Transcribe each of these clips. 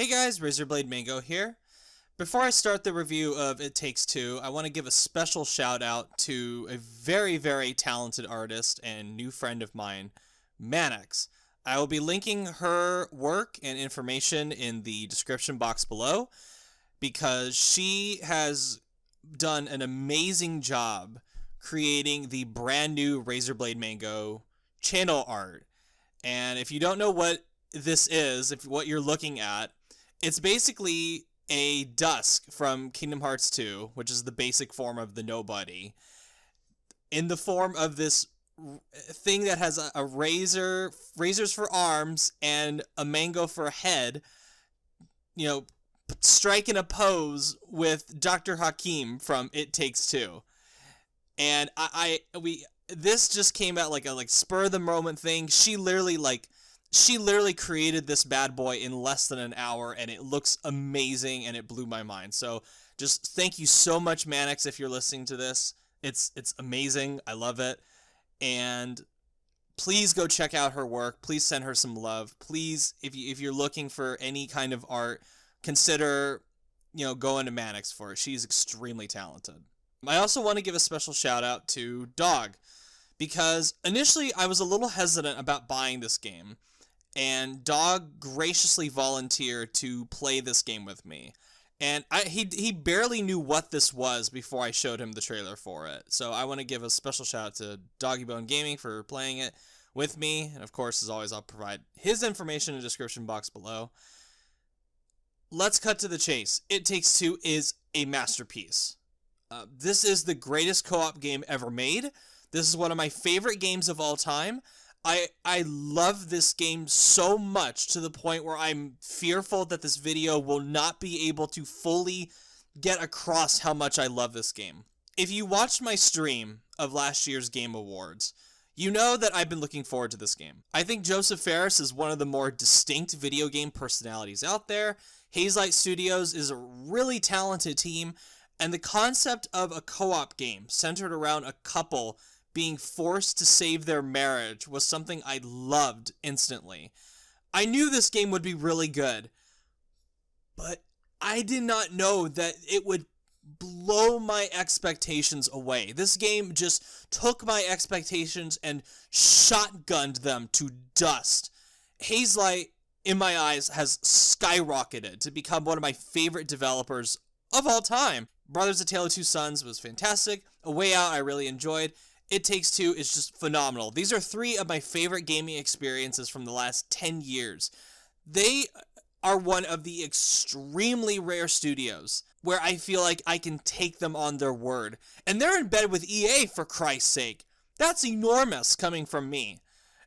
Hey guys, Razorblade Mango here. Before I start the review of It Takes Two, I want to give a special shout out to a very talented artist and new friend of mine, Manex. I will be linking her work and information in the description box below because she has done an amazing job creating the brand new Razorblade Mango channel art. And if you don't know what this is, if what you're looking at, it's basically a Dusk from Kingdom Hearts 2, which is the basic form of the Nobody, in the form of this thing that has a razors for arms and a mango for a head, striking a pose with Dr. Hakim from It Takes Two. And this just came out like a spur of the moment thing. She literally created this bad boy in less than an hour, and it looks amazing, and it blew my mind. So just thank you so much, Manex, if you're listening to this. It's amazing. I love it. And please go check out her work. Please send her some love. Please, if you're looking for any kind of art, consider, going to Manex for it. She's extremely talented. I also want to give a special shout out to Dog, because initially I was a little hesitant about buying this game, and Dog graciously volunteered to play this game with me. And he barely knew what this was before I showed him the trailer for it. So I want to give a special shout out to DoggyBoneGaming for playing it with me. And of course, as always, I'll provide his information in the description box below. Let's cut to the chase. It Takes Two is a masterpiece. This is the greatest co-op game ever made. This is one of my favorite games of all time. I love this game so much to the point where I'm fearful that this video will not be able to fully get across how much I love this game. If you watched my stream of last year's Game Awards, you know that I've been looking forward to this game. I think Joseph Fares is one of the more distinct video game personalities out there. Hazelight Studios is a really talented team, and the concept of a co-op game centered around a couple being forced to save their marriage was something I loved instantly. I knew this game would be really good, but I did not know that it would blow my expectations away. This game just took my expectations and shotgunned them to dust. Hazelight, in my eyes, has skyrocketed to become one of my favorite developers of all time. Brothers: A Tale of Two Sons was fantastic. A Way Out I really enjoyed. It Takes Two is just phenomenal. These are three of my favorite gaming experiences from the last 10 years. They are one of the extremely rare studios where I feel like I can take them on their word. And they're in bed with EA, for Christ's sake. That's enormous coming from me.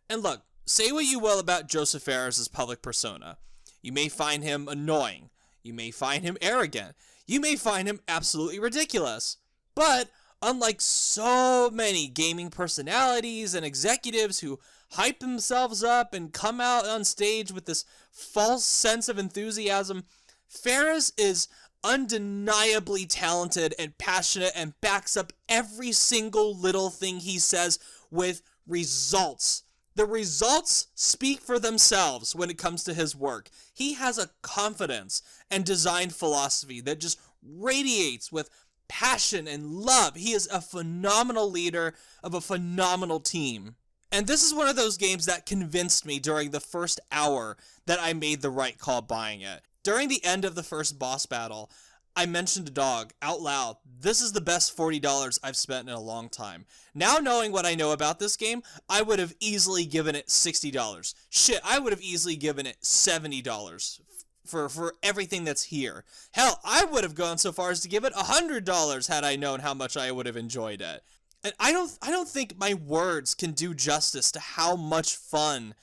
And look, say what you will about Joseph Fares' public persona. You may find him annoying. You may find him arrogant. You may find him absolutely ridiculous. But unlike so many gaming personalities and executives who hype themselves up and come out on stage with this false sense of enthusiasm, Fares is undeniably talented and passionate and backs up every single little thing he says with results. The results speak for themselves when it comes to his work. He has a confidence and design philosophy that just radiates with passion and love. He is a phenomenal leader of a phenomenal team. And this is one of those games that convinced me during the first hour that I made the right call buying it. During the end of the first boss battle, I mentioned to Dog out loud, this is the best $40 I've spent in a long time. Now knowing what I know about this game, I would have easily given it $60. Shit, I would have easily given it $70 for everything that's here. Hell, I would have gone so far as to give it $100 had I known how much I would have enjoyed it. And I don't think my words can do justice to how much fun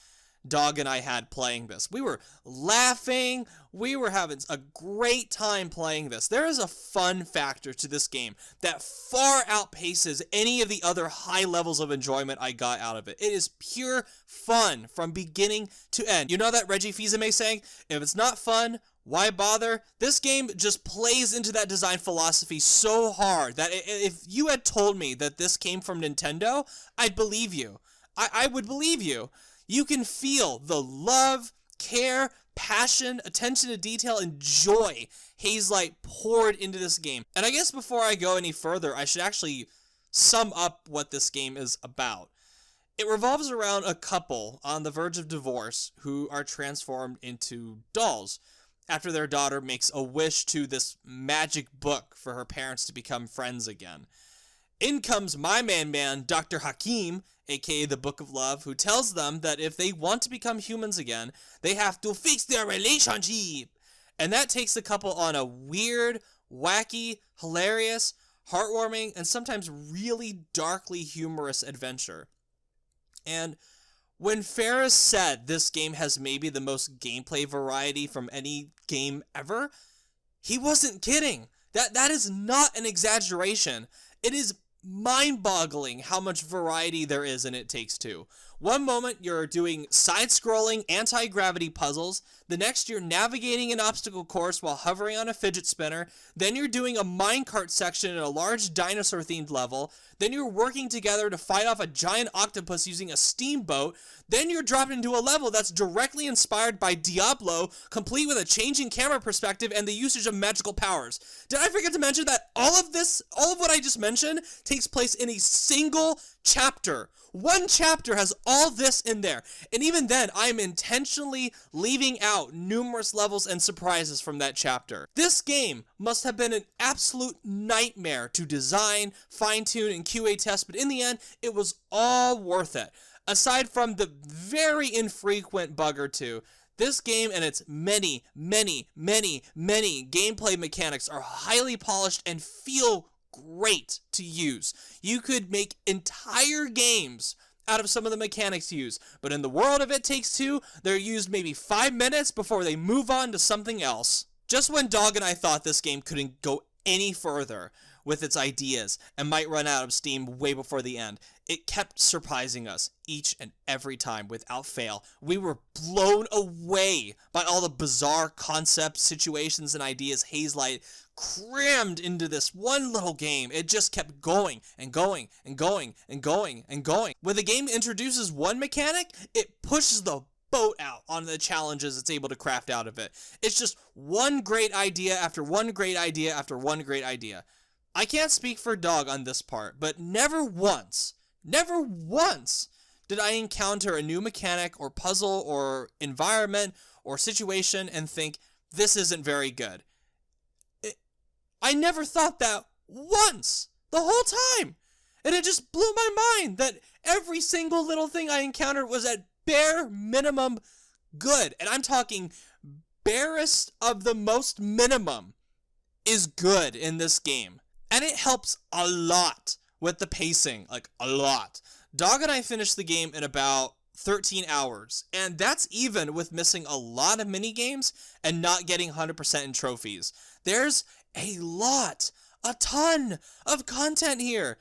Dog and I had playing this. We were laughing, we were having a great time playing this. There is a fun factor to this game that far outpaces any of the other high levels of enjoyment I got out of it. It is pure fun from beginning to end. You know that Reggie Fils-Aimé saying, if it's not fun, why bother? This game just plays into that design philosophy so hard that if you had told me that this came from Nintendo, I'd believe you. I would believe you. You can feel the love, care, passion, attention to detail, and joy Hazelight poured into this game. And I guess before I go any further, I should actually sum up what this game is about. It revolves around a couple on the verge of divorce who are transformed into dolls after their daughter makes a wish to this magic book for her parents to become friends again. In comes my man, Dr. Hakim, aka the Book of Love, who tells them that if they want to become humans again, they have to fix their relationship. And that takes the couple on a weird, wacky, hilarious, heartwarming, and sometimes really darkly humorous adventure. And when Ferris said this game has maybe the most gameplay variety from any game ever, he wasn't kidding. That is not an exaggeration. It is mind-boggling how much variety there is in It Takes Two. One moment you're doing side-scrolling anti-gravity puzzles, the next you're navigating an obstacle course while hovering on a fidget spinner, then you're doing a minecart section in a large dinosaur-themed level, then you're working together to fight off a giant octopus using a steamboat, then you're dropped into a level that's directly inspired by Diablo, complete with a changing camera perspective and the usage of magical powers. Did I forget to mention that all of what I just mentioned takes place in a single chapter? One chapter has all this in there, and even then, I'm intentionally leaving out numerous levels and surprises from that chapter. This game must have been an absolute nightmare to design, fine-tune, and QA test, but in the end, it was all worth it. Aside from the very infrequent bug or two, this game and its many gameplay mechanics are highly polished and feel great to use. You could make entire games out of some of the mechanics used, but in the world of It Takes Two, they're used maybe 5 minutes before they move on to something else. Just when Dog and I thought this game couldn't go any further with its ideas and might run out of steam way before the end, it kept surprising us each and every time without fail. We were blown away by all the bizarre concepts, situations, and ideas Hazelight crammed into this one little game. It just kept going and going and going and going and going. When the game introduces one mechanic, it pushes the boat out on the challenges it's able to craft out of it. It's just one great idea after one great idea after one great idea. I can't speak for Dog on this part, but never once did I encounter a new mechanic or puzzle or environment or situation and think, this isn't very good. I never thought that once, the whole time. And it just blew my mind that every single little thing I encountered was at bare minimum good. And I'm talking barest of the most minimum is good in this game. And it helps a lot with the pacing, like a lot. Dog and I finished the game in about 13 hours, and that's even with missing a lot of minigames and not getting 100% in trophies. There's a ton of content here.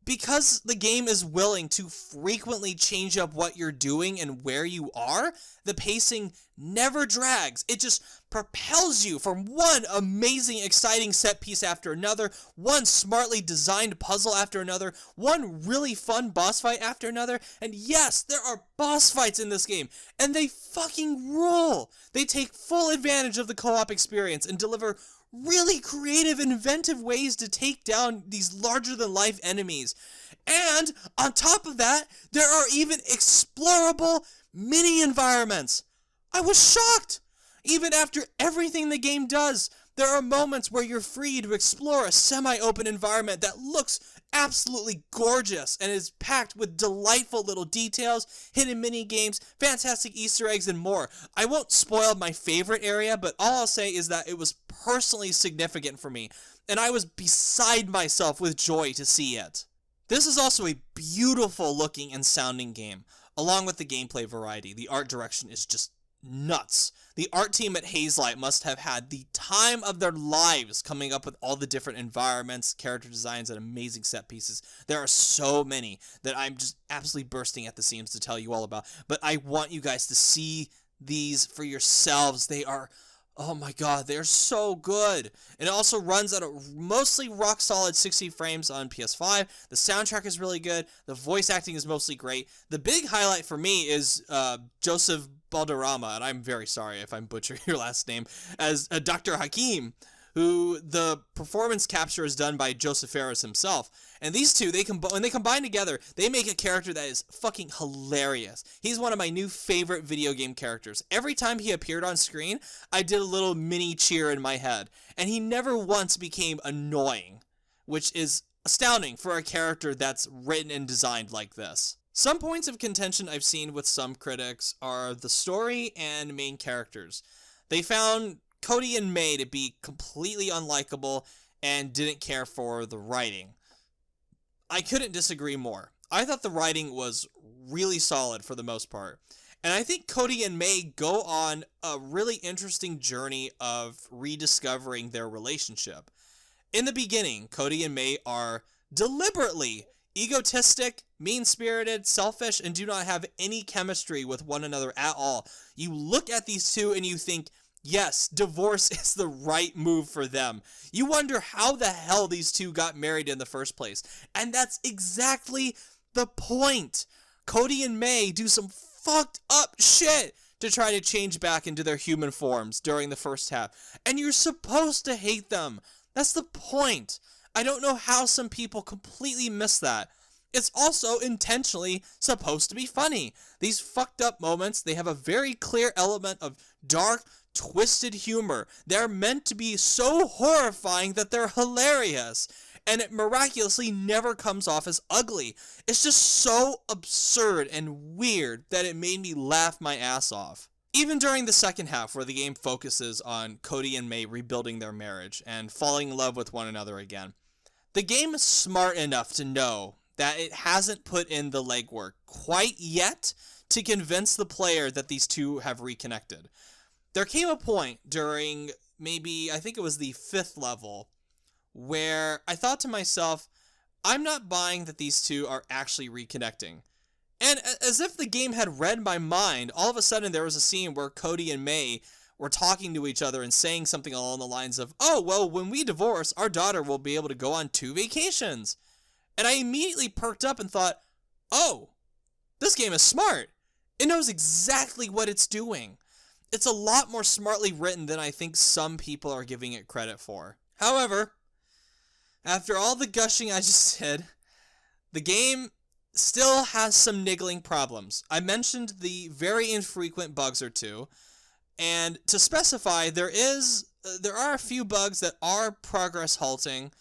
Because the game is willing to frequently change up what you're doing and where you are, the pacing never drags. It just propels you from one amazing, exciting set piece after another, one smartly designed puzzle after another, one really fun boss fight after another, and yes, there are boss fights in this game, and they fucking rule! They take full advantage of the co-op experience and deliver really creative, inventive ways to take down these larger-than-life enemies. And, on top of that, there are even explorable mini-environments. I was shocked! Even after everything the game does, there are moments where you're free to explore a semi-open environment that looks absolutely gorgeous and is packed with delightful little details, hidden mini-games, fantastic Easter eggs, and more. I won't spoil my favorite area, but all I'll say is that it was personally significant for me, and I was beside myself with joy to see it. This is also a beautiful looking and sounding game, along with the gameplay variety. The art direction is just nuts. The art team at Hazelight must have had the time of their lives coming up with all the different environments, character designs, and amazing set pieces. There are so many that I'm just absolutely bursting at the seams to tell you all about, but I want you guys to see these for yourselves. They are Oh my god, they're so good. And it also runs at a mostly rock solid 60 frames on PS5. The soundtrack is really good. The voice acting is mostly great. The big highlight for me is Joseph Balderrama, and I'm very sorry if I'm butchering your last name, as Dr. Hakim, who the performance capture is done by Joseph Fares himself. And these two, when they combine together, they make a character that is fucking hilarious. He's one of my new favorite video game characters. Every time he appeared on screen, I did a little mini cheer in my head. And he never once became annoying, which is astounding for a character that's written and designed like this. Some points of contention I've seen with some critics are the story and main characters. They found Cody and May to be completely unlikable and didn't care for the writing. I couldn't disagree more. I thought the writing was really solid for the most part. And I think Cody and May go on a really interesting journey of rediscovering their relationship. In the beginning, Cody and May are deliberately egotistic, mean-spirited, selfish, and do not have any chemistry with one another at all. You look at these two and you think, yes, divorce is the right move for them. You wonder how the hell these two got married in the first place. And that's exactly the point. Cody and May do some fucked up shit to try to change back into their human forms during the first half. And you're supposed to hate them. That's the point. I don't know how some people completely miss that. It's also intentionally supposed to be funny. These fucked up moments, they have a very clear element of dark, twisted humor. They're meant to be so horrifying that they're hilarious, and it miraculously never comes off as ugly. It's just so absurd and weird that it made me laugh my ass off. Even during the second half, where the game focuses on Cody and May rebuilding their marriage and falling in love with one another again, the game is smart enough to know that it hasn't put in the legwork quite yet to convince the player that these two have reconnected. There came a point during maybe, I think it was the 5th level, where I thought to myself, I'm not buying that these two are actually reconnecting. And as if the game had read my mind, all of a sudden there was a scene where Cody and May were talking to each other and saying something along the lines of, oh, well, when we divorce, our daughter will be able to go on 2 vacations. And I immediately perked up and thought, oh, this game is smart. It knows exactly what it's doing. It's a lot more smartly written than I think some people are giving it credit for. However, after all the gushing I just did, the game still has some niggling problems. I mentioned the very infrequent bugs or two, and to specify, there are a few bugs that are progress halting,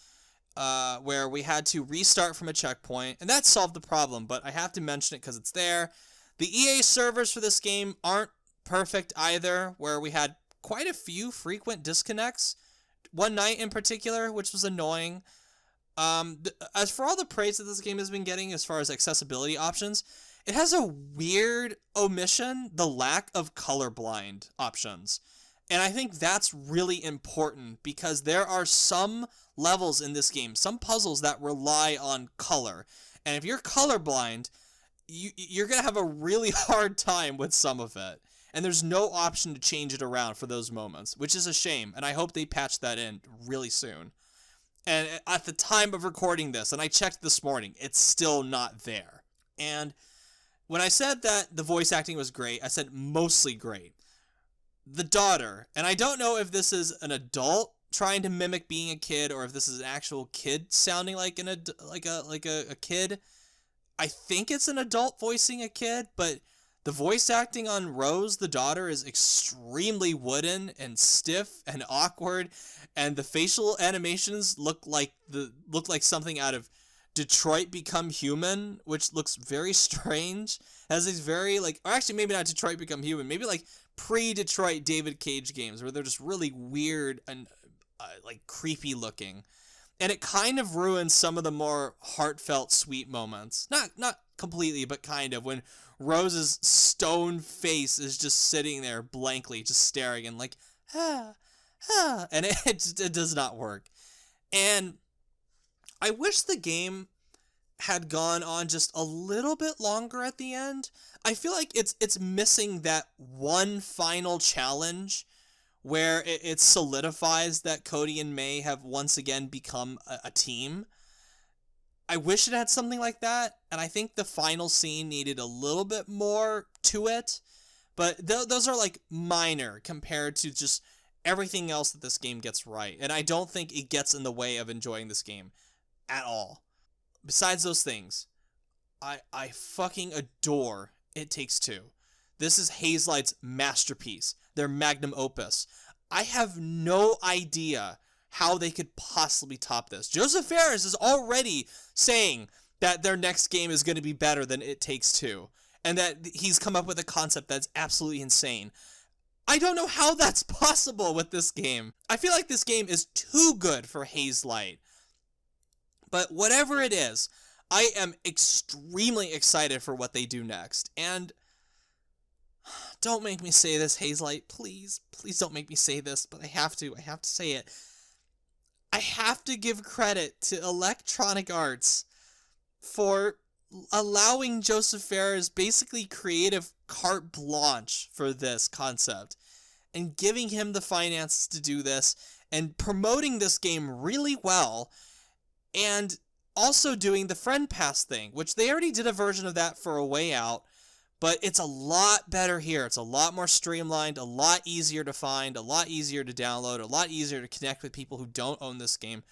where we had to restart from a checkpoint, and that solved the problem, but I have to mention it because it's there. The EA servers for this game aren't perfect either, where we had quite a few frequent disconnects, one night in particular, which was annoying. As for all the praise that this game has been getting as far as accessibility options, it has a weird omission, the lack of colorblind options. And I think that's really important because there are some levels in this game, some puzzles that rely on color. And if you're colorblind, you're going to have a really hard time with some of it. And there's no option to change it around for those moments, which is a shame. And I hope they patch that in really soon. And at the time of recording this, and I checked this morning, it's still not there. And when I said that the voice acting was great, I said mostly great. The daughter, and I don't know if this is an adult trying to mimic being a kid or if this is an actual kid sounding like a kid. I think it's an adult voicing a kid, but the voice acting on Rose, the daughter, is extremely wooden and stiff and awkward, and the facial animations look like something out of Detroit Become Human, which looks very strange. Has these very or actually maybe not Detroit Become Human, maybe like pre-Detroit David Cage games where they're just really weird and creepy looking. And it kind of ruins some of the more heartfelt, sweet moments. Not completely, but kind of, when Rose's stone face is just sitting there blankly, just staring and and it does not work. And I wish the game had gone on just a little bit longer at the end. I feel like it's missing that one final challenge where it solidifies that Cody and May have once again become a team. I wish it had something like that, and I think the final scene needed a little bit more to it, but those are like minor compared to just everything else that this game gets right, and I don't think it gets in the way of enjoying this game at all. Besides those things, I fucking adore It Takes Two. This is Hazelight's masterpiece, their magnum opus. I have no idea how they could possibly top this. Joseph Fares is already saying that their next game is going to be better than It Takes Two, and that he's come up with a concept that's absolutely insane. I don't know how that's possible with this game. I feel like this game is too good for Hazelight. But whatever it is, I am extremely excited for what they do next. And don't make me say this, Hazelight. Please, please don't make me say this, but I have to say it. I have to give credit to Electronic Arts for allowing Joseph Fares basically creative carte blanche for this concept and giving him the finances to do this and promoting this game really well, and also doing the Friend Pass thing, which they already did a version of that for A Way Out, but it's a lot better here. It's a lot more streamlined, a lot easier to find, a lot easier to download, a lot easier to connect with people who don't own this game.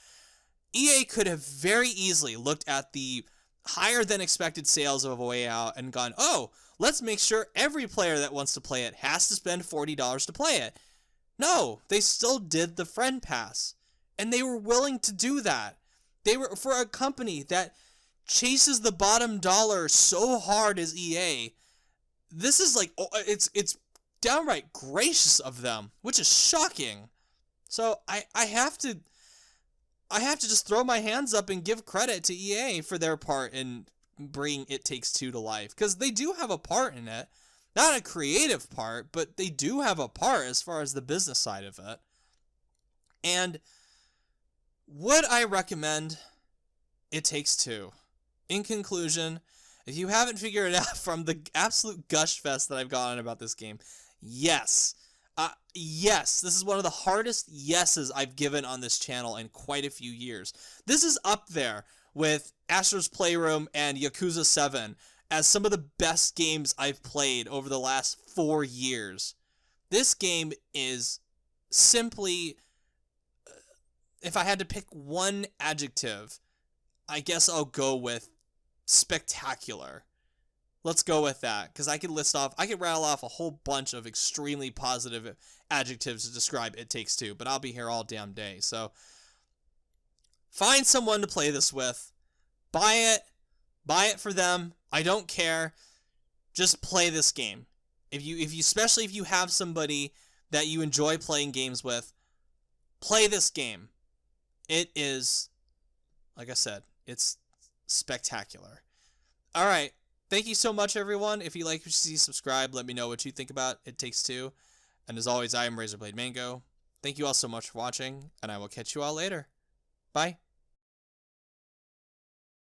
EA could have very easily looked at the higher than expected sales of A Way Out and gone, oh, let's make sure every player that wants to play it has to spend $40 to play it. No, they still did the Friend Pass, and they were willing to do that. They were, for a company that chases the bottom dollar so hard as EA, this is like, it's downright gracious of them, which is shocking. So I have to just throw my hands up and give credit to EA for their part in bringing It Takes Two to life, because they do have a part in it. Not a creative part, but they do have a part as far as the business side of it. And would I recommend It Takes Two? In conclusion, if you haven't figured it out from the absolute gush fest that I've gone on about this game, yes. Yes, this is one of the hardest yeses I've given on this channel in quite a few years. This is up there with Astro's Playroom and Yakuza 7 as some of the best games I've played over the last 4 years. This game is simply, if I had to pick one adjective, I guess I'll go with spectacular. Let's go with that, because I could rattle off a whole bunch of extremely positive adjectives to describe It Takes Two, but I'll be here all damn day. So find someone to play this with. Buy it for them. I don't care. Just play this game. If you especially if you have somebody that you enjoy playing games with, play this game. It is, like I said, it's spectacular. All right. Thank you so much, everyone. If you like what you see, subscribe. Let me know what you think about It Takes Two. And as always, I am Razorblade Mango. Thank you all so much for watching, and I will catch you all later. Bye.